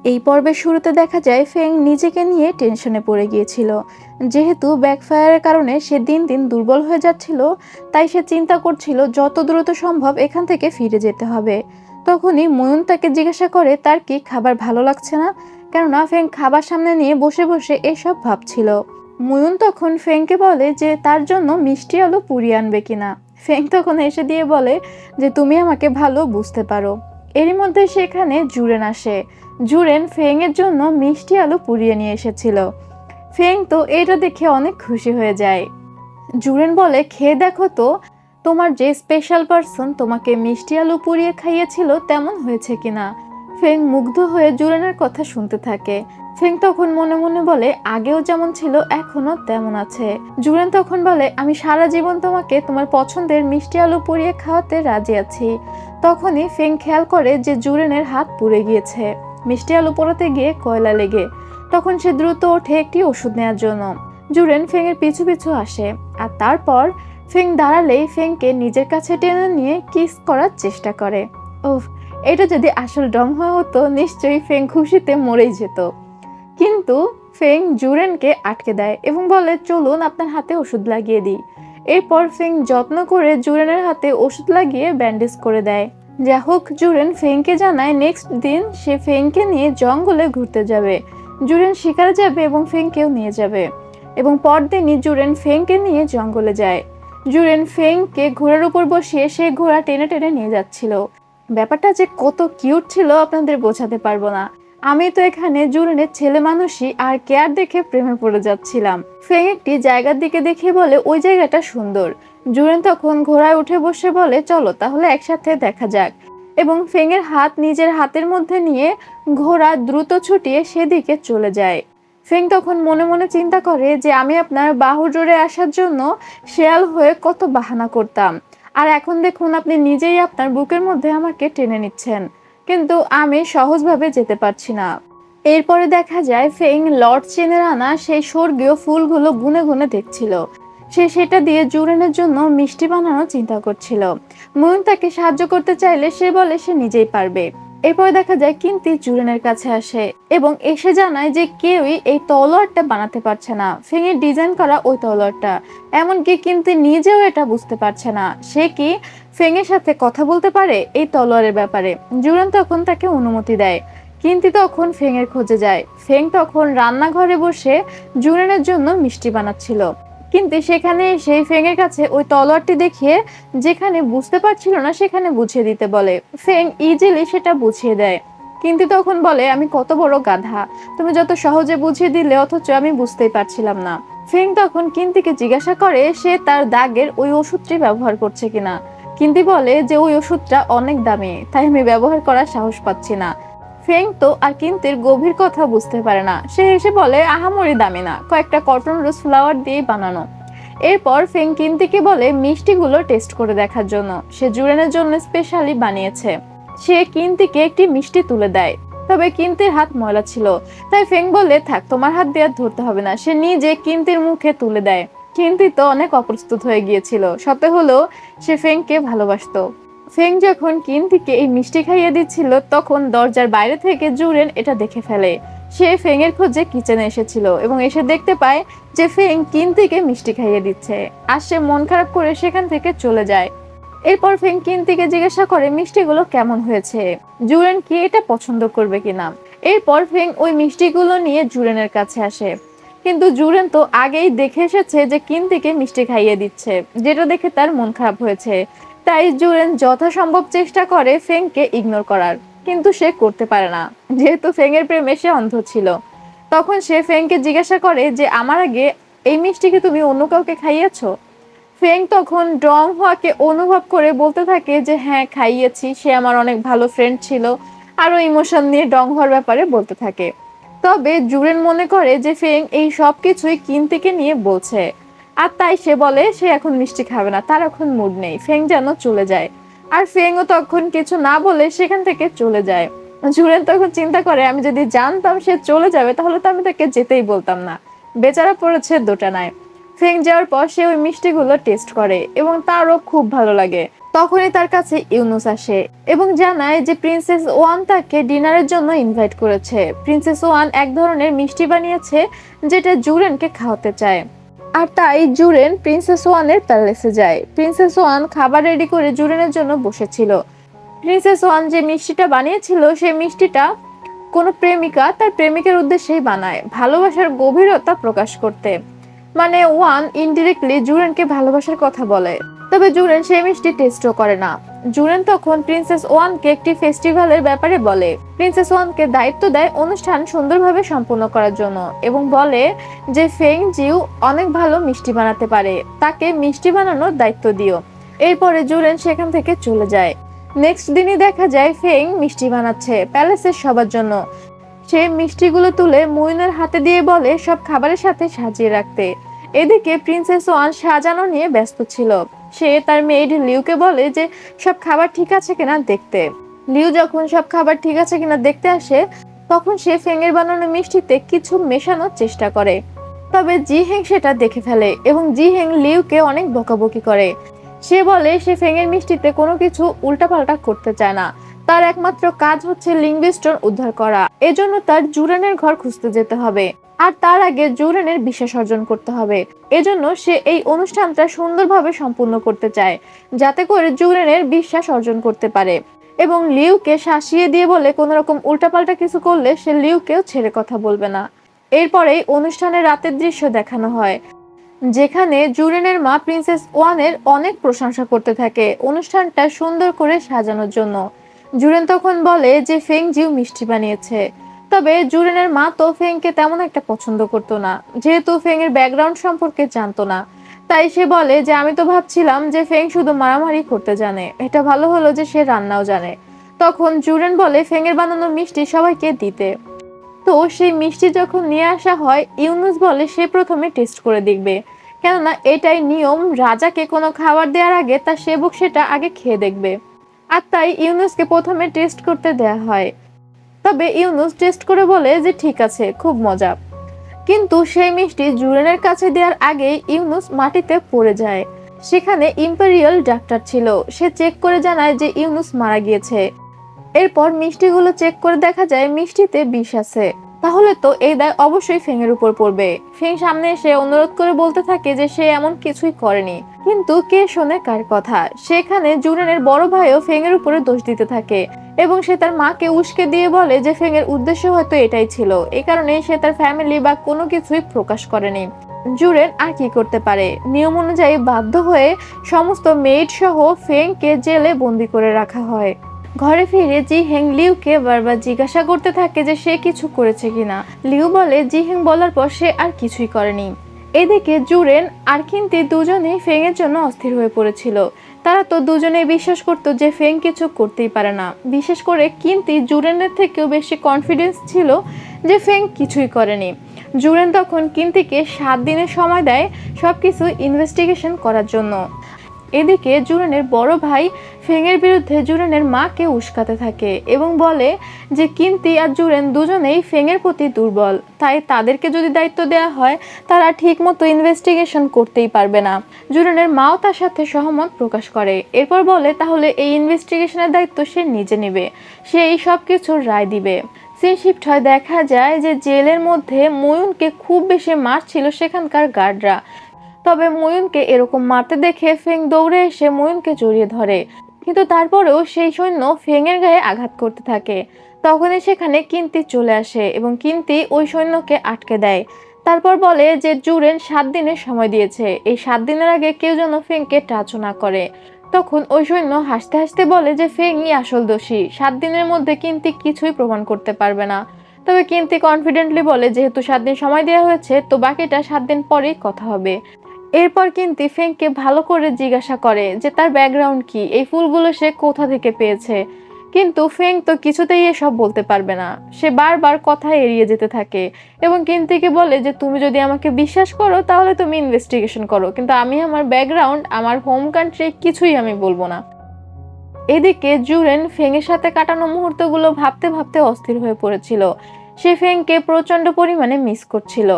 এই পর্বের শুরুতে দেখা যায় ফেং নিজেকে নিয়ে টেনশনে পড়ে গিয়েছিল। যেহেতু ব্যাকফায়ারের কারণে সে দিন দিন দুর্বল হয়ে যাচ্ছিল, তাই সে চিন্তা করছিল যত দ্রুত সম্ভব এখান থেকে ফিরে যেতে হবে। তখনই ময়ূন তাকে জিজ্ঞাসা করে তার কি খাবার ভালো লাগছে না, কেননা ফেং খাবার সামনে নিয়ে বসে বসে এসব ভাবছিল। ময়ূন তখন ফেংকে বলে যে তার জন্য মিষ্টি আলু পুরি আনবে কিনা। ফেং তখন এসে দিয়ে বলে যে তুমি আমাকে ভালো বুঝতে পারো। এরই মধ্যে সেখানে জুরেন আসে। জুরেন ফেং এর জন্য মিষ্টি আলু পুড়িয়ে নিয়ে এসেছিল। ফেং তো এটা দেখে অনেক খুশি হয়ে যায়। জুরেন বলে খেয়ে দেখো তো, তোমার যে স্পেশাল পার্সন তোমাকে মিষ্টি আলু পুড়িয়ে খাইয়েছিল তেমন হয়েছে কিনা। ফেং মুগ্ধ হয়ে জুরেনের কথা শুনতে থাকে। ফেং তখন মনে মনে বলে আগেও যেমন ছিল এখনো তেমন আছে। জুরেন তখন বলে আমি সারা জীবন তোমাকে তোমার পছন্দের মিষ্টি আলু পুড়িয়ে খাওয়াতে রাজি আছি। তখনই ফেং খেয়াল করে যে জুরেনের হাত পুড়ে গিয়েছে মিষ্টি আলু পোড়াতে গিয়ে কয়লা লেগে। তখন সে দ্রুত ওঠে একটি ওষুধ নেওয়ার জন্য। জুরেন ফেং এর পিছু পিছু আসে, আর তারপর ফেং দাঁড়ালেই ফেংকে নিজের কাছে টেনে নিয়ে কিস করার চেষ্টা করে। ওহ, এটা যদি আসল ডং হওয়া হতো নিশ্চয়ই ফেং খুশিতে মরেই যেত। কিন্তু ফেং জুরেনকে আটকে দেয় এবং বলে চলুন আপনার হাতে ওষুধ লাগিয়ে দিই। এরপর ফেং যত্ন করে জুরেনের হাতে ওষুধ লাগিয়ে ব্যান্ডেজ করে দেয়। যা হোক, জুরেন ফেংকে জানায় নেক্সট দিন সে ফেংকে নিয়ে জঙ্গলে ঘুরতে যাবে। জুরেন শিকারে যাবে এবং ফেংকেও নিয়ে যাবে, এবং পরদিনই জুরেন ফেংকে নিয়ে জঙ্গলে যায়। জুরেন ফেংকে ঘোড়ার উপর বসিয়ে সেই ঘোড়া টেনে টেনে নিয়ে যাচ্ছিল। ব্যাপারটা যে কত কিউট ছিল আপনাদের বোঝাতে পারবো না। আমি তো এখানে জুরেনের ছেলে মানুষই আর কেয়ার দেখে প্রেমে পড়ে যাচ্ছিলাম। ফেং একটি জায়গার দিকে দেখে বলে ওই জায়গাটা সুন্দর। জুরেন তখন ঘোড়ায় উঠে বসে বলে চলো তাহলে একসাথে দেখা যাক, এবং ফেং এর হাত নিজের হাতের মধ্যে নিয়ে ঘোড়া দ্রুত ছুটিয়ে সেদিকে চলে যায়। ফেং তখন মনে মনে চিন্তা করে যে আমি আপনার বাহু জোরে আসার জন্য শেয়াল হয়ে কত বাহানা করতাম, আর এখন দেখুন আপনি নিজেই আপনার বুকের মধ্যে আমাকে টেনে নিচ্ছেন, কিন্তু আমি সহজভাবে যেতে পারছি না। এরপরে দেখা যায় ফেং লর্ড চেনের আনা সেই স্বর্গীয় ফুলগুলো গুনে গুনে দেখছিল। সে সেটা দিয়ে জুরেনের জন্য মিষ্টি বানানোর চিন্তা করছিল। ময়ূন তাকে সাহায্য করতে চাইলে সে বলে সে নিজেই পারবে। এরপর দেখা যায় কিন্তি জুরেনের কাছে আসে এবং এসে জানায় যে কেউই এই তলোয়ারটা বানাতে পারছে না, ফেংয়ের ডিজাইন করা ওই তলোয়ারটা। এমনকি কিন্তি নিজেও এটা বুঝতে পারছে না সে কি ফেংয়ের সাথে কথা বলতে পারে এই তলোয়ারের ব্যাপারে। জুরেন তখন তাকে অনুমতি দেয়। কিন্তি তখন ফেংয়ের খোঁজে যায়। ফেং তখন রান্নাঘরে বসে জুরেনের জন্য মিষ্টি বানাচ্ছিল, কিন্তু সেখানে সেই ফেংয়ের কাছে ওই তলোয়ারটি দেখিয়ে যেখানে বুঝতে পারছিল না সেখানে বুঝিয়ে দিতে বলে। ফেং ইজিলি সেটা বুঝিয়ে দেয়, কিন্তু তখন বলে আমি কত বড় গাধা, তুমি যত সহজে বুঝিয়ে দিলে অথচ আমি বুঝতেই পারছিলাম না। ফেং তখন কিন্তিকে জিজ্ঞাসা করে সে তার দাগের ওই ওষুধটি ব্যবহার করছে কিনা। কিন্তি বলে যে ওই ওষুধটা অনেক দামি, তাই আমি ব্যবহার করার সাহস পাচ্ছি না। ফেং তো আর কিন্তির গভীর কথা বুঝতে পারে না, সে এসে বলে আহামরি দামি না, কয়েকটা কটন রোজ ফ্লাওয়ার দিয়ে বানানো। এরপর ফেং কিন্তিকে বলে মিষ্টিগুলো টেস্ট করে দেখার জন্য, সে জুরেনের জন্য স্পেশালি বানিয়েছে। সে কিন্তিকে একটি মিষ্টি তুলে দেয়, তবে কিন্তির হাত ময়লা ছিল, তাই ফেং বলে থাক তোমার হাত দিয়ে ধরতে হবে না। সে নিজে কিন্তির মুখে তুলে দেয়। কিন্তি তো অনেক অপ্রস্তুত হয়ে গিয়েছিল, সতে হলেও সে ফেংকে ভালোবাসতো। ফেং যখন কিন্তিকে এই মিষ্টি খাইয়ে দিচ্ছিল তখন দরজার বাইরে থেকে জুরেন এটা দেখে ফেলে। সে ফেং এর খোঁজে কিচেনে এসেছিল এবং এসে দেখতে পায় যে ফেং কিন্তিকে মিষ্টি খাইয়ে দিচ্ছে, আর সে মন খারাপ করে সেখান থেকে চলে যায়। এরপর ফেং কিন্তিকে জিজ্ঞাসা করে মিষ্টিগুলো কেমন হয়েছে, জুরেন কি এটা পছন্দ করবে কিনা। এরপর ফেং ওই মিষ্টিগুলো নিয়ে জুরেনের কাছে আসে, কিন্তু জুরেন তো আগেই দেখে এসেছে যে কিন্তিকে মিষ্টি খাইয়ে দিচ্ছে, যেটা দেখে তার মন খারাপ হয়েছে। তাই জুরেন যথাসম্ভব চেষ্টা করে ফেংকে ইগনোর করার, কিন্তু সে করতে পারে না, যেহেতু ফেং এর প্রেমে সে অন্ধ ছিল। তখন সে ফেংকে জিজ্ঞাসা করে যে আমার আগে এই মিষ্টিকে তুমি অন্য কাউকে খাইয়েছো। ফেং তখন ড্রং হওয়াকে অনুভব করে বলতে থাকে যে হ্যাঁ খাইয়েছি, সে আমার অনেক ভালো ফ্রেন্ড ছিল, আরো ইমোশন নিয়ে ডং হওয়ার ব্যাপারে বলতে থাকে। তবে জুরেন মনে করে যে ফেং এই সব কিছুই কিন্তিকে নিয়ে বলছে, আর তাই সে বলে সে এখন মিষ্টি খাবে না, তার এখন মুড নেই, ফেং যেন চলে যায়। আর ফেংও তখন কিছু না বলে সেখান থেকে চলে যায়। জুরেন তখন চিন্তা করে আমি যদি জানতাম সে চলে যাবে তাহলে তো আমি তাকে যেতেই বলতাম না, বেচারা পড়েছে দোটানায়। ফেং যাওয়ার পর সে ওই মিষ্টিগুলো টেস্ট করে এবং তারও খুব ভালো লাগে। তখনই তার কাছে ইউনুস আসে এবং জানায় যে প্রিন্সেস ওয়ান তাকে ডিনারের জন্য ইনভাইট করেছে। প্রিন্সেস ওয়ান এক ধরনের মিষ্টি বানিয়েছে যেটা জুরেনকে খাওয়াতে চায়, আর তাই জুরেন প্রিন্সেস ওয়ানের প্যালেসে যায়। প্রিন্সেস ওয়ান খাবার রেডি করে জুরেনের জন্য বসেছিল। প্রিন্সেস ওয়ান যে মিষ্টিটা বানিয়েছিল সেই মিষ্টিটা কোনো প্রেমিকা তার প্রেমিকের উদ্দেশ্যেই বানায়, ভালোবাসার গভীরতা প্রকাশ করতে। মানে ওয়ান ইনডিরেক্টলি জুরেনকে ভালোবাসার কথা বলে, তবে জুরেন সেই মিষ্টি টেস্টও করে না। জুরেন তখন প্রিন্সেস ওয়ানকে একটি ফেস্টিভ্যালের ব্যাপারে বলে। প্রিন্সেস ওয়ানকে দায়িত্ব দেয় অনুষ্ঠান সুন্দরভাবে সম্পন্ন করার জন্য এবং বলে যে ফেং জিউ অনেক ভালো মিষ্টি বানাতে পারে, তাকে মিষ্টি বানানোর দায়িত্ব দিও। এরপরে জুরেন সেখান থেকে চলে যায়। নেক্সট দিনই দেখা যায় ফেং মিষ্টি বানাচ্ছে প্যালেসের সবার জন্য। সে মিষ্টিগুলো তুলে মুইনের হাতে দিয়ে বলে সব খাবারের সাথে সাজিয়ে রাখতে। এদিকে প্রিন্সেস ওয়ান সাজানো নিয়ে ব্যস্ত ছিল। সে তার মেয়েড লিউকে বলে যে সব খাবার ঠিক আছে কিনা দেখতে। লিউ যখন সব খাবার ঠিক আছে কিনা দেখতে আসে, তখন সে ফেংয়ের বানানো মিষ্টিতে কিছু মেশানোর চেষ্টা করে। তবে জি হেং সেটা দেখে ফেলে এবং জি হেং লিউকে অনেক বকাবকি করে। সে বলে সে ফেংয়ের মিষ্টিতে কোনো কিছু উল্টাপাল্টা করতে চায় না, তার একমাত্র কাজ হচ্ছে লিংগুইস্টন উদ্ধার করা। এজন্য তার জুরেনের ঘর খুঁজতে যেতে হবে, আর তার আগে জুরেনের বিশ্বাস অর্জন করতে হবে। এজন্য সে এই অনুষ্ঠানটা সুন্দরভাবে সম্পূর্ণ করতে চায়, যাতে করে জুরেনের বিশ্বাস অর্জন করতে পারে। এবং লিউকে শাসিয়ে দিয়ে বলে কোনো রকম উল্টাপাল্টা কিছু করলে সে লিউকেও ছেড়ে কথা বলবে না। এরপরেই অনুষ্ঠানের রাতের দৃশ্য দেখানো হয়, যেখানে জুরেনের মা প্রিন্সেস ওয়ানের অনেক প্রশংসা করতে থাকে অনুষ্ঠানটা সুন্দর করে সাজানোর জন্য। জুরেন তখন বলে যে ফেং জিউ মিষ্টি বানিয়েছে। তবে জুরেনের মা তো ফেংকে তেমন একটা পছন্দ করতো না, যেহেতু ফেং এর ব্যাকগ্রাউন্ড সম্পর্কে জানতো না। তাই সে বলে যে আমি তো ভাবছিলাম যে ফেং শুধু মারামারি করতে জানে, এটা ভালো হলো যে সে রান্নাও জানে। তখন জুরেন বলে ফেং এর বানানো মিষ্টি সবাইকে দিতে। তো সেই মিষ্টি যখন নিয়ে আসা হয়, ইউনুস বলে সে প্রথমে টেস্ট করে দেখবে, কেননা এটাই নিয়ম, রাজাকে কোনো খাবার দেওয়ার আগে তার সেবক সেটা আগে খেয়ে দেখবে। আর তাই ইউনুসকে প্রথমে টেস্ট করতে দেয়া হয়। তবে ইউনুস টেস্ট করে বলে যে ঠিক আছে, খুব মজা। কিন্তু সেই মিষ্টি জুরেনের কাছে দেওয়ার আগেই ইউনুস মাটিতে পড়ে যায়। সেখানে ইম্পেরিয়াল ডাক্তার ছিল, সে চেক করে জানায় যে ইউনুস মারা গিয়েছে। এরপর মিষ্টিগুলো চেক করে দেখা যায় মিষ্টিতে বিষ আছে। তাহলে তো এই দায় অবশ্যই ফেংয়ের উপর পড়বে। ফেং সামনে এসে অনুরোধ করে বলতে থাকে যে সে এমন কিছুই করেনি, কিন্তু কে শোনে কার কথা। সেখানে জুরেনের বড় ভাইও ফেংয়ের উপরে দোষ দিতে থাকে এবং সে তার মাকে উস্কে দিয়ে বলে যে ফেংয়ের উদ্দেশ্য হয়তো এটাই ছিল, এই কারণে সে তার ফ্যামিলি বা কোনো কিছুই প্রকাশ করেনি। জুরেন আর কি করতে পারে, নিয়ম অনুযায়ী বাধ্য হয়ে সমস্ত মেইড সহ ফেংকে জেলে বন্দি করে রাখা হয়। ঘরে ফিরে জি হেং লিউকে বারবার জিজ্ঞাসা করতে থাকে যে সে কিছু করেছে কিনা। লিউ বলে জি হেং বলার পর সে আর কিছুই করেনি। এদিকে জুরেন আর কিন্তি দুজনেই ফেং এর জন্য অস্থির হয়ে পড়েছিল। তারা তো দুজনেই বিশ্বাস করতো যে ফেং কিছু করতেই পারে না। বিশেষ করে কিন্তি জুরেনের থেকেও বেশি কনফিডেন্স ছিল যে ফেং কিছুই করেনি। জুরেন তখন কিন্তিকে 7 দিনের সময় দেয় সবকিছু ইনভেস্টিগেশন করার জন্য। এদিকে জুরেনের বড় ভাই ফেংয়ের বিরুদ্ধে জুরেনের মাকে উস্কাতে থাকে এবং বলে যে কিন্তি আর জুরেন দুজনেই ফেংয়ের প্রতি দুর্বল, তাই তাদেরকে যদি দায়িত্ব দেওয়া হয় তারা ঠিক মতো ইনভেস্টিগেশন করতেই পারবে না। জুরেনের মাও তার সাথে সহমত প্রকাশ করে। এরপর বলে তাহলে এই ইনভেস্টিগেশনের দায়িত্ব সে নিজে নেবে, সে এই সব কিছুর রায় দিবে। সিন শিফট হয়, দেখা যায় যে জেলের মধ্যে ময়ূনকে খুব বেশি মারছিল সেখানকার গার্ডরা। তবে ময়ূনকে এরকম মারতে দেখে ফেং দৌড়ে এসে ময়ূনকে জড়িয়ে ধরে, কিন্তু তারপরেও সেই সৈন্য ফেং এর গায়ে আঘাত করতে থাকে। তখনই সেখানে কিন্তি চলে আসে এবং কিন্তি ওই সৈন্যকে আটকে দেয়। তারপর বলে যে জুরেন 7 দিনের সময় দিয়েছে, এই 7 দিনের আগে কেউ যেন ফেংকে টাচও না করে। তখন ওই সৈন্য হাসতে হাসতে বলে যে ফেংই আসল দোষী, 7 দিনের মধ্যে কিন্তি কিছুই প্রমাণ করতে পারবে না। তবে কিন্তি কনফিডেন্টলি বলে যেহেতু 7 দিন সময় দেওয়া হয়েছে তো বাকিটা 7 দিন পরেই কথা হবে। এরপর কিন্তু ফেংকে ভালো করে জিজ্ঞাসা করে যে তার ব্যাকগ্রাউন্ড কি, এই ফুলগুলো সে কোথা থেকে পেয়েছে। কিন্তু ফেং তো কিছুতেই এসব বলতে পারবে না, সে বারবার কথা এড়িয়ে যেতে থাকে এবং কিন্তিকে বলে যে তুমি যদি আমাকে বিশ্বাস করো তাহলে তুমি ইনভেস্টিগেশন করো, কিন্তু আমি আমার ব্যাকগ্রাউন্ড, আমার হোম কান্ট্রি কিছুই আমি বলবো না। এদিকে জুরেন ফেংয়ের সাথে কাটানো মুহূর্তগুলো ভাবতে ভাবতে অস্থির হয়ে পড়েছিল। সে ফেংকে প্রচন্ড পরিমাণে মিস করছিল,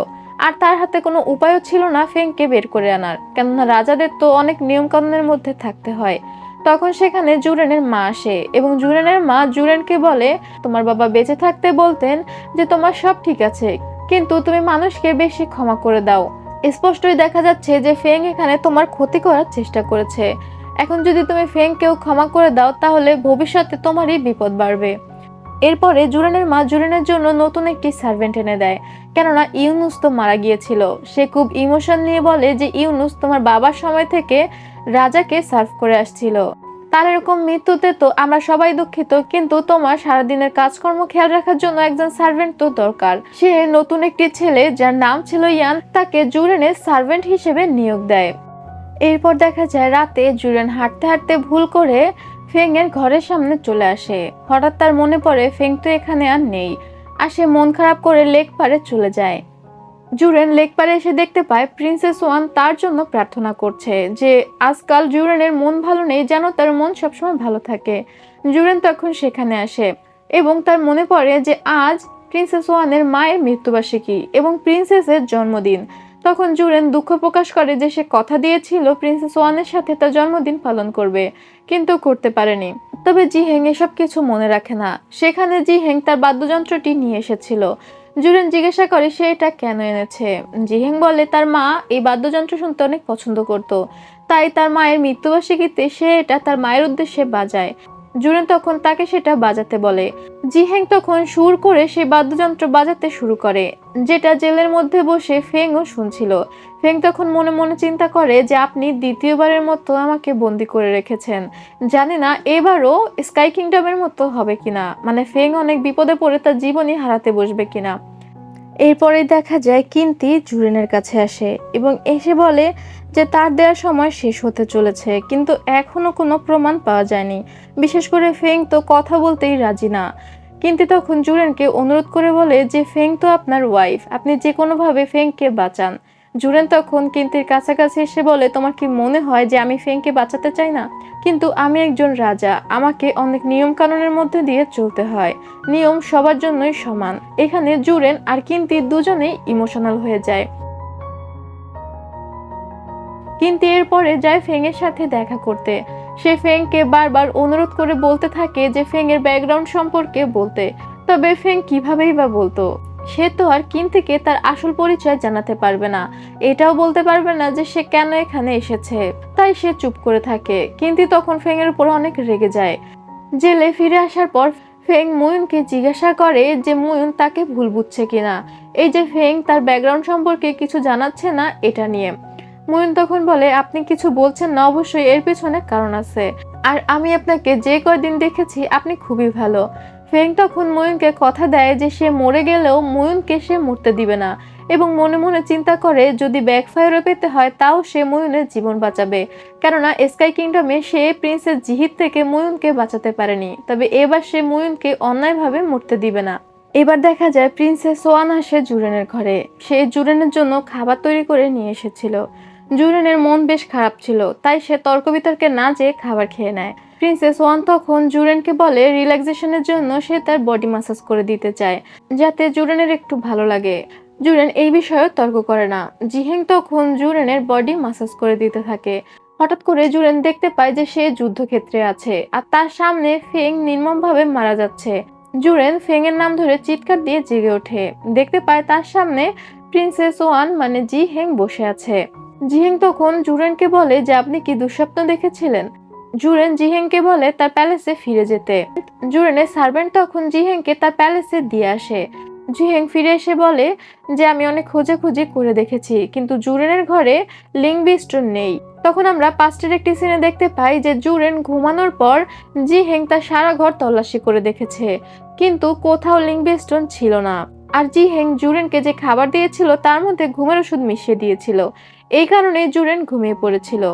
আর তার হাতে কোনো উপায়ও ছিল না ফেংকে বের করে আনার, কেননা রাজাদের তো অনেক নিয়ম কানুনের মধ্যে থাকতে হয়। তখন সেখানে জুরেনের মা আসে এবং জুরেনের মা জুরেনকে বলে, তোমার বাবা বেঁচে থাকতে বলতেন যে তোমার সব ঠিক আছে, কিন্তু তুমি মানুষকে বেশি ক্ষমা করে দাও। স্পষ্টই দেখা যাচ্ছে যে ফেং এখানে তোমার ক্ষতি করার চেষ্টা করেছে। এখন যদি তুমি ফেংকেও ক্ষমা করে দাও তাহলে ভবিষ্যতে তোমারই বিপদ বাড়বে। এরপরে জুরেনের মা জুরেনের জন্য নতুন একটি সার্ভেন্ট এনে দেয়, কেননা ইউনুস তো মারা গিয়েছিল। সে খুব ইমোশন নিয়ে বলে যে ইউনুস তোমার বাবার সময় থেকে রাজাকে সার্ভ করে আসছিল, তার এরকম মৃত্যুতে তো আমরা সবাই দুঃখিত, কিন্তু তোমার সারাদিনের কাজকর্ম খেয়াল রাখার জন্য একজন সার্ভেন্ট তো দরকার। সে নতুন একটি ছেলে যার নাম ছিল ইয়ান, তাকে জুরেনের সার্ভেন্ট হিসেবে নিয়োগ দেয়। এরপর দেখা যায় রাতে জুরেন হাঁটতে হাঁটতে ভুল করে ফেং এর ঘরের সামনে চলে আসে। হঠাৎ তার মনে পড়ে ফেং তো এখানে আর নেই, আর সে মন খারাপ করে লেক পারে চলে যায়। জুরেন লেক পারে এসে দেখতে পায় প্রিন্সেস ওয়ান তার জন্য প্রার্থনা করছে যে আজকাল জুরেনের মন ভালো নেই, যেন তার মন সবসময় ভালো থাকে। জুরেন তখন সেখানে আসে এবং তার মনে পড়ে যে আজ প্রিন্সেস ওয়ানের মায়ের মৃত্যুবার্ষিকী এবং প্রিন্সেসের জন্মদিন। তখন জুরেন দুঃখ প্রকাশ করে যে সে কথা দিয়েছিল প্রিন্সেস ওয়ানের সাথে তার জন্মদিন পালন করবে, কিন্তু করতে পারেনি। তবে জিহেং এসব কিছু মনে রাখে না। সেখানে জিহেং তার বাদ্যযন্ত্রটি নিয়ে এসেছিল। জুরেন জিজ্ঞাসা করে সে এটা কেন এনেছে। জিহেং বলে তার মা এই বাদ্যযন্ত্র শুনতে অনেক পছন্দ করত, তাই তার মায়ের মৃত্যুবার্ষিকীতে সে এটা তার মায়ের উদ্দেশ্যে বাজায়। জুরেন তখন তাকে সেটা বাজাতে বলে। জিহেং তখন সুর করে সেই বাদ্যযন্ত্র বাজাতে শুরু করে, যেটা জেলের মধ্যে বসে ফেংও শুনছিল। ফেং তখন মনে মনে চিন্তা করে যে আপনি দ্বিতীয়বারের মতো আমাকে বন্দি করে রেখেছেন, জানি না এবারও স্কাই কিংডমের মতো হবে কিনা, মানে ফেং অনেক বিপদে পড়ে তার জীবনই হারাতে বসবে কিনা। এরপরে দেখা যায় কিন্তি জুরেনের কাছে আসে এবং এসে বলে যে তার দেওয়ার সময় শেষ হতে চলেছে, কিন্তু এখনো কোনো প্রমাণ পাওয়া যায়নি। বিশেষ করে ফেং তো কথা বলতেই রাজি না। কিন্তু তখন জুরেনকে অনুরোধ করে বলে যে ফেং তো আপনার ওয়াইফ, আপনি যে কোনোভাবে ফেংকে বাঁচান। জুরেন তখন কিন্তির কাছাকাছি এসে বলে, তোমার কি মনে হয় যে আমি ফেংকে বাঁচাতে চাই না? কিন্তু আমি একজন রাজা, আমাকে অনেক নিয়ম কানুনের মধ্যে দিয়ে চলতে হয়। নিয়ম সবার জন্যই সমান। এখানে জুরেন আর কিন্তি দুজনেই ইমোশনাল হয়ে যায়। কিন্তু এরপরে যায় ফেং এর সাথে দেখা করতে। সে ফেংকে বারবার অনুরোধ করে বলতে থাকে যে ফেং এর ব্যাকগ্রাউন্ড সম্পর্কে বলতে। তবে ফেং কিভাবেই বা বলতো? সে তো আর কিন্তিকে তার আসল পরিচয় জানাতে পারবে না, এটাও বলতে পারবে না যে সে কেন এখানে এসেছে। তাই সে চুপ করে থাকে। কিন্তু তখন ফেং এর উপর অনেক রেগে যায়। জেলে ফিরে আসার পর ফেং ময়ূনকে জিজ্ঞাসা করে যে ময়ূন তাকে ভুল বুঝছে কিনা, এই যে ফেং তার ব্যাকগ্রাউন্ড সম্পর্কে কিছু জানাচ্ছে না এটা নিয়ে। ময়ূন তখন বলে, আপনি কিছু বলছেন না, অবশ্যই এর পেছনে কারণ আছে, আর আমি আপনাকে যে কয়দিন দেখেছি আপনি খুবই ভালো। ফেং তখন ময়ূনকে কথা দেয় যে সে মরে গেলেও ময়ূনকে সে মরতে দিবে না, এবং মনে মনে চিন্তা করে যদি ব্যাকফায়ারও পেতে হয় তাও সে ময়ূনের জীবন বাঁচাবে, কেননা স্কাই কিংডমে সে প্রিন্সেস জিহিত থেকে ময়ূনকে বাঁচাতে পারেনি। তবে এবার সে ময়ূনকে অন্যায়ভাবে মরতে দিবে না। এবার দেখা যায় প্রিন্সেস ওয়ান আসে জুরেনের ঘরে। সে জুরেনের জন্য খাবার তৈরি করে নিয়ে এসেছিল। জুরেনের মন বেশ খারাপ ছিল, তাই সে তর্ক বিতর্কে না যেয়ে খাবার খেয়ে নেয়। প্রিন্সেস ওয়ান তখন জুরেনকে বলে রিল্যাক্সেশনের জন্য সে তার বডি ম্যাসাজ করে দিতে চায়, যাতে জুরেনের একটু ভালো লাগে। জুরেন এই বিষয়ে তর্ক করে না। জিহেং তখন জুরেনের বডি ম্যাসাজ করে দিতে থাকে। হঠাৎ করে জুরেন দেখতে পায় যে সে যুদ্ধক্ষেত্রে আছে, আর তার সামনে ফেং নির্মমভাবে মারা যাচ্ছে। জুরেন ফেং এর নাম ধরে চিৎকার দিয়ে জেগে ওঠে। দেখতে পায় তার সামনে প্রিন্সেস ওয়ান মানে জিহেং বসে আছে। জিহেং তখন জুরেনকে বলে যে আপনি কি দুঃস্বপ্ন দেখেছিলেন? জুরেন জিহেংকে বলে তার প্যালেসে ফিরে যেতে। জুরেনের সার্ভেন্ট তখন জিহেংকে তার প্যালেসে দিয়ে আসে। জিহেং ফিরে এসে বলে যে আমি অনেক খোঁজাখুঁজি করে দেখেছি, কিন্তু জুরেনের ঘরে লিংবিস্টোন নেই। তখন আমরা পাস্টের একটি সিনে দেখতে পাই যে জুরেন ঘুমানোর পর জিহেং তার সারা ঘর তল্লাশি করে দেখেছে, কিন্তু কোথাও লিংবিস্টোন ছিল না। আর জিহেং জুরেনকে যে খাবার দিয়েছিল তার মধ্যে ঘুমের ওষুধ মিশিয়ে দিয়েছিল, এই কারণে জুরেন ঘুমিয়ে পড়েছিল।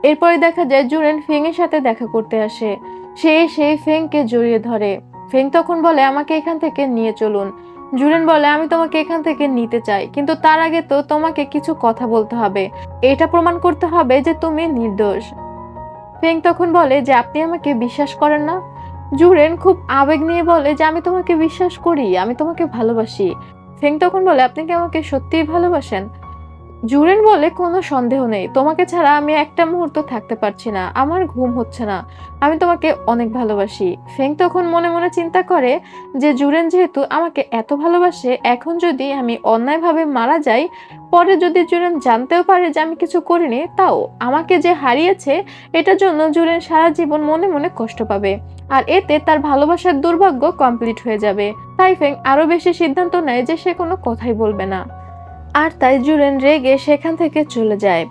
এরপরে দেখা যায় জুরেন ফেং এর সাথে দেখা করতে আসে। সে সেই ফেংকে জড়িয়ে ধরে। ফেং তখন বলে আমাকে এখান থেকে নিয়ে চলুন। জুরেন বলে আমি তোমাকে এখান থেকে নিতে চাই, কিন্তু তার আগে তো তোমাকে কিছু কথা বলতে হবে, এটা প্রমাণ করতে হবে যে তুমি নির্দোষ। ফেং তখন বলে যে আপনি আমাকে বিশ্বাস করেন না। জুরেন খুব আবেগ নিয়ে বলে যে আমি তোমাকে বিশ্বাস করি, আমি তোমাকে ভালোবাসি। ফেং তখন বলে আপনি কি আমাকে সত্যিই ভালোবাসেন? জুরেন বলে, কোনো সন্দেহ নেই, তোমাকে ছাড়া আমি একটা মুহূর্ত থাকতে পারছি না, আমার ঘুম হচ্ছে না, আমি তোমাকে অনেক ভালোবাসি। ফেং তখন মনে মনে চিন্তা করে যে জুরেন যেহেতু আমাকে এত ভালোবাসে, এখন যদি আমি অন্যায়ভাবে মারা যাই, পরে যদি জুরেন জানতেও পারে যে আমি কিছু করিনি, তাও আমাকে যে হারিয়েছে এটার জন্য জুরেন সারা জীবন মনে মনে কষ্ট পাবে, আর এতে তার ভালোবাসার দুর্ভাগ্য কমপ্লিট হয়ে যাবে। তাই ফেং আরো বেশি সিদ্ধান্ত নেয় যে সে কোনো কথাই বলবে না, আর তাই জুরেন রেগে সেখান থেকে চলে যায়।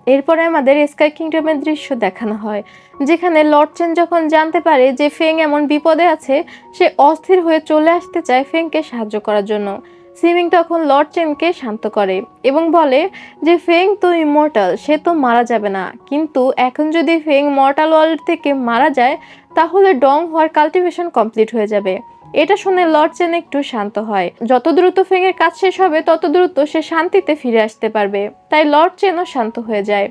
এরপরে আমাদের স্কাই কিংডমের দৃশ্য দেখানো হয়, যেখানে লর্ড চেন যখন জানতে পারে যে ফেং এমন বিপদে আছে, সে অস্থির হয়ে চলে আসতে চায় ফেংকে সাহায্য করার জন্য। সিমিং তখন লর্ড চেনকে শান্ত করে এবং বলে যে ফেং তো ইমর্টাল, সে তো মারা যাবে না, কিন্তু এখন যদি ফেং মর্টাল ওয়ার্ল্ড থেকে মারা যায়, তাহলে ডং হওয়ার কাল্টিভেশন কমপ্লিট হয়ে যাবে। এটা শুনে লর্ড চেন একটু শান্ত হয়, যত দ্রুত ফেং এর কাজ শেষ হবে তত দ্রুত সে শান্তিতে ফিরে আসতে পারবে, তাই লর্ড চেনও শান্ত হয়ে যায়।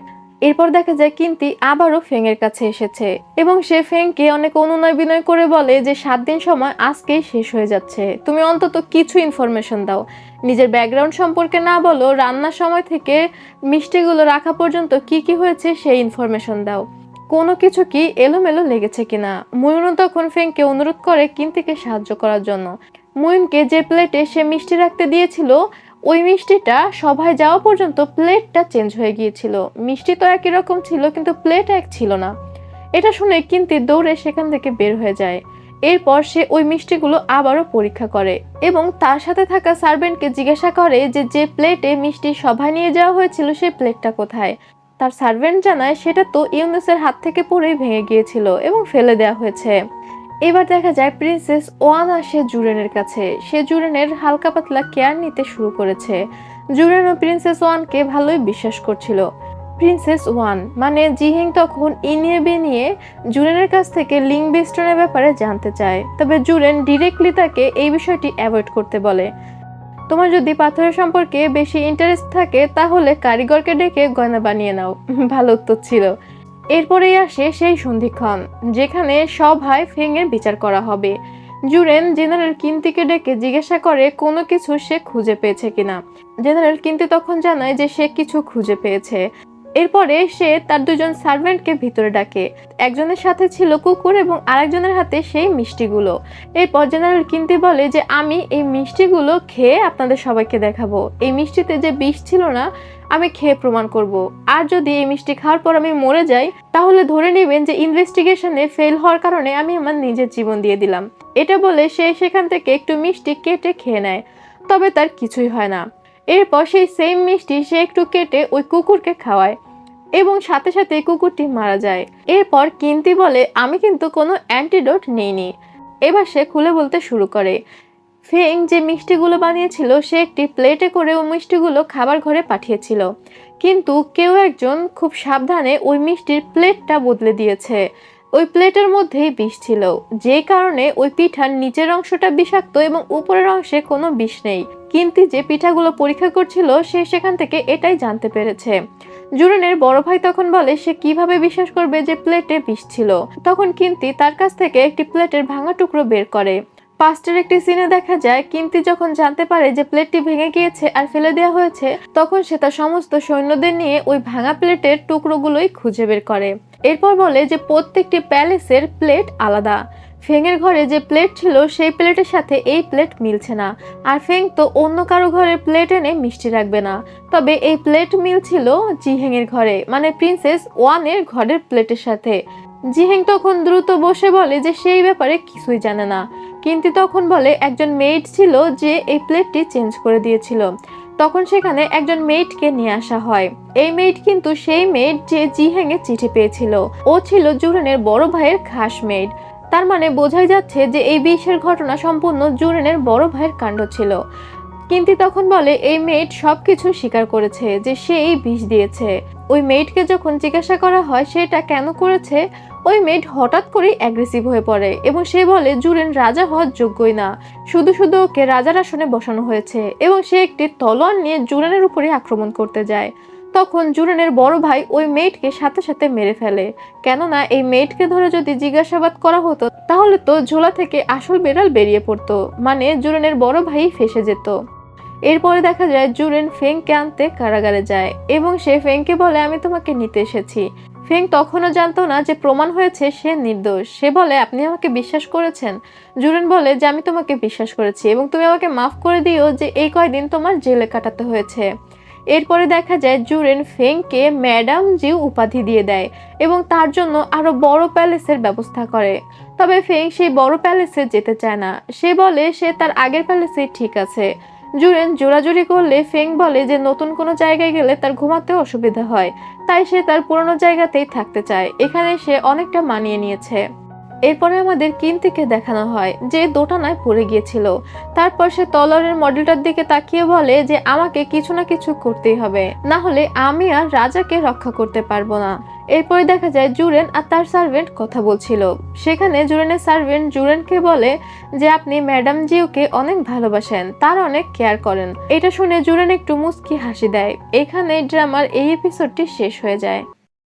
এরপর দেখা যায় কিন্তি আবারও ফেং এর কাছে এসেছে এবং সে ফেংকে অনেক অনুনয় বিনয় করে বলে যে 7 দিন সময় আজকেই শেষ হয়ে যাচ্ছে, তুমি অন্তত কিছু ইনফরমেশন দাও, নিজের ব্যাকগ্রাউন্ড সম্পর্কে না বলো, রান্নার সময় থেকে মিষ্টিগুলো রাখা পর্যন্ত কি কি হয়েছে সেই ইনফরমেশন দাও, কোনো কিছু কি এলোমেলো লেগেছে কিনা। ময়ূর তখন ফেংকে অনুরোধ করে কিন্তিকে সাহায্য করার জন্য। ময়ূরকে যে প্লেটে সে মিষ্টি রাখতে দিয়েছিল, ওই মিষ্টিটা সভায় যাওয়া পর্যন্ত প্লেটটা চেঞ্জ হয়ে গিয়েছিল, মিষ্টি তো একই রকম ছিল কিন্তু প্লেট এক ছিল না। এটা শুনে কিন্তি দৌড়ে সেখান থেকে বের হয়ে যায়। এরপর সে ওই মিষ্টিগুলো আবারও পরীক্ষা করে এবং তার সাথে থাকা সার্ভেন্টকে জিজ্ঞাসা করে যে যে প্লেটে মিষ্টি সভায় নিয়ে যাওয়া হয়েছিল সেই প্লেটটা কোথায়। তার সার্ভেন্ট জানায় সেটা তো ইউনুসের হাত থেকে পড়েই ভেঙে গিয়েছিল এবং ফেলে দেওয়া হয়েছে। এবার দেখা যায় প্রিন্সেস ওয়ান আসে জুরেনের কাছে, সে জুরেনের হালকা পাতলা কেয়ার নিতে শুরু করেছে। জুরেন ও প্রিন্সেস ওয়ানকে ভালোই বিশ্বাস করছিল। প্রিন্সেস ওয়ান মানে জিহিং তখন ইনিয়ে বিনিয়ে জুরেনের কাছ থেকে লিং বেস্টনের ব্যাপারে জানতে চায়, তবে জুরেন ডিরেক্টলি তাকে এই বিষয়টি অ্যাভয়েড করতে বলে। তোমার যদি পাথরের সম্পর্কে বেশি ইন্টারেস্ট থাকে তাহলে কারিগরকে ডেকে গয়না বানিয়ে নাও। ভালো উত্তর ছিল। এরপরেই আসে সেই সন্ধিক্ষণ, যেখানে সভায় ফেংয়ের বিচার করা হবে। জুরেন জেনারেল কিন্তিকে ডেকে জিজ্ঞাসা করে কোনো কিছু সে খুঁজে পেয়েছে কিনা। জেনারেল কিন্তি তখন জানায় যে সে কিছু খুঁজে পেয়েছে। এরপরে সে তার দুজন সার্ভেন্টকে ভিতরে ডাকে, একজনের সাথে ছিল কুকুর এবং আরেকজনের হাতে সেই মিষ্টিগুলো। এরপর জেনারেল কিন্তি বলে যে আমি এই মিষ্টিগুলো খেয়ে আপনাদের সবাইকে দেখাবো, এই মিষ্টিতে যে বিষ ছিল না আমি খেয়ে প্রমাণ করব, আর যদি এই মিষ্টি খাওয়ার পর আমি মরে যাই তাহলে ধরে নেবেন যে ইনভেস্টিগেশনে ফেল হওয়ার কারণে আমি আমার নিজের জীবন দিয়ে দিলাম। এটা বলে সে সেখান থেকে একটু মিষ্টি কেটে খেয়ে নেয়, তবে তার কিছুই হয় না। এরপর সেই সেম মিষ্টি সে একটু কেটে ওই কুকুরকে খাওয়ায় এবং সাথে সাথে কুকুরটি মারা যায়। এরপর কিন্তি বলে আমি কিন্তু কোনো অ্যান্টিডোট নেইনি। এবার সে খুলে বলতে শুরু করে। ফেং যে মিষ্টিগুলো বানিয়েছিল সে একটি প্লেটে করে ওই মিষ্টিগুলো খাবার ঘরে পাঠিয়েছিল, কিন্তু কেউ একজন খুব সাবধানে ওই মিষ্টির প্লেটটা বদলে দিয়েছে। ওই প্লেটের মধ্যেই বিষ ছিল, যে কারণে ওই পিঠার নিচের অংশটা বিষাক্ত এবং উপরের অংশে কোনো বিষ নেই। কিন্তু যে পিঠাগুলো পরীক্ষা করছিল সে সেখান থেকে এটাই জানতে পেরেছে। জুরেনের বড় ভাই তখন বলে সে কিভাবে বিশ্বাস করবে যে প্লেটে বিষ ছিল। তখন কিন্তি তার কাছ থেকে একটি প্লেটের ভাঙা টুকরো বের করে। পাস্টের একটি সিনে দেখা যায় কিন্তি যখন জানতে পারে যে প্লেটটি ভেঙে গিয়েছে আর ফেলে দেওয়া হয়েছে, তখন সে তার সমস্ত সৈন্যদের নিয়ে ওই ভাঙা প্লেটের টুকরোগুলোই খুঁজে বের করে। এরপর বলে যে প্রত্যেকটি প্যালেসের প্লেট আলাদা। ফেংয়ের ঘরে যে প্লেট ছিল সেই প্লেটের সাথে এই প্লেট মিলছে না, আর ফেং তো অন্য কারো ঘরের প্লেট এনে মিষ্টি রাখবে না। তবে এই প্লেট মিলছিল জিহেংয়ের ঘরে, মানে প্রিন্সেস ওয়ানের ঘরের প্লেটের সাথে। জিহেং তখন দ্রুত বসে বলে যে সেই ব্যাপারে কিছুই জানে না, কিন্তু তখন বলে একজন মেইড ছিল যে এই প্লেটটি চেঞ্জ করে দিয়েছিল। তখন সেখানে একজন মেইডকে নিয়ে আসা হয়। এই মেইড কিন্তু সেই মেইড যে জিহেং এর চিঠি পেয়েছিল, ও ছিল জুরেনের বড় ভাইয়ের খাস মেইড। তার মানে বোঝাই যাচ্ছে যে এই বিষের ঘটনা সম্পূর্ণ জুরেনের বড় ভাইয়ের কাণ্ড ছিল। কিন্তু তখন বলে এই মেইড সবকিছু স্বীকার করেছে যে সে এই বিষ দিয়েছে। ওই মেইডকে যখন জিজ্ঞাসা করা হয় সেটা কেন করেছে, ওই মেইড হঠাৎ করেই অ্যাগ্রেসিভ হয়ে পড়ে এবং সে বলে জুরেন রাজা হওয়ার যোগ্যই না, শুধু শুধু ওকে রাজার আসনে বসানো হয়েছে, এবং সে একটি তলোয়ার নিয়ে জুরেনের উপরে আক্রমণ করতে যায়। তখন জুরেনের বড় ভাই ওই মেইডকে সাথে সাথে মেরে ফেলে, কেননা এই মেইডকে ধরে যদি জিজ্ঞাসাবাদ করা হতো তাহলে তো ঝোলা থেকে আসল বেড়াল বেরিয়ে পড়তো, মানে জুরেনের বড় ভাই ফেসে যেত। এরপরে দেখা যায় জুরেন ফেংকে আনতে কারাগারে যায় এবং সে ফেংকে বলে আমি তোমাকে নিতে এসেছি। ফেং তখনও জানতো না যে প্রমাণ হয়েছে সে নির্দোষ। সে বলে আপনি আমাকে বিশ্বাস করেছেন। জুরেন বলে যে আমি তোমাকে বিশ্বাস করেছি এবং তুমি আমাকে মাফ করে দিও যে এই কয়দিন তোমার জেলে কাটাতে হয়েছে। এরপরে দেখা যায় জুরেন ফেংকে ম্যাডাম জিউ উপাধি দিয়ে দেয় এবং তার জন্য আরো বড় প্যালেসের ব্যবস্থা করে। তবে ফেং সেই বড় প্যালেসে যেতে চায় না। সে বলে সে তার আগের প্যালেসে ঠিক আছে। জুরেন জোরাজুরি করলে ফেং বলে যে নতুন কোনো জায়গায় গেলে তার ঘুমাতে অসুবিধা হয়, তাই সে তার পুরনো জায়গাতেই থাকতে চায়। এখানে সে অনেকটা মানিয়ে নিয়েছে। এরপরে আমাদের কিন্তিকে দেখানো হয় যে দোটানায় পড়ে গিয়েছিল। তারপর সে তলোয়ারের মডেলটার দিকে তাকিয়ে বলে যে আমাকে কিছু না কিছু করতেই হবে, না হলে আমি আর রাজাকে রক্ষা করতে পারবো না। এরপরে দেখা যায় জুরেন আর তার সার্ভেন্ট কথা বলছিল। সেখানে জুরেনের সার্ভেন্ট জুরেনকে বলে যে আপনি ম্যাডাম জিউকে অনেক ভালোবাসেন, তার অনেক কেয়ার করেন। এটা শুনে জুরেন একটু মুচকি হাসি দেয়। এখানে ড্রামার এই এপিসোডটি শেষ হয়ে যায়।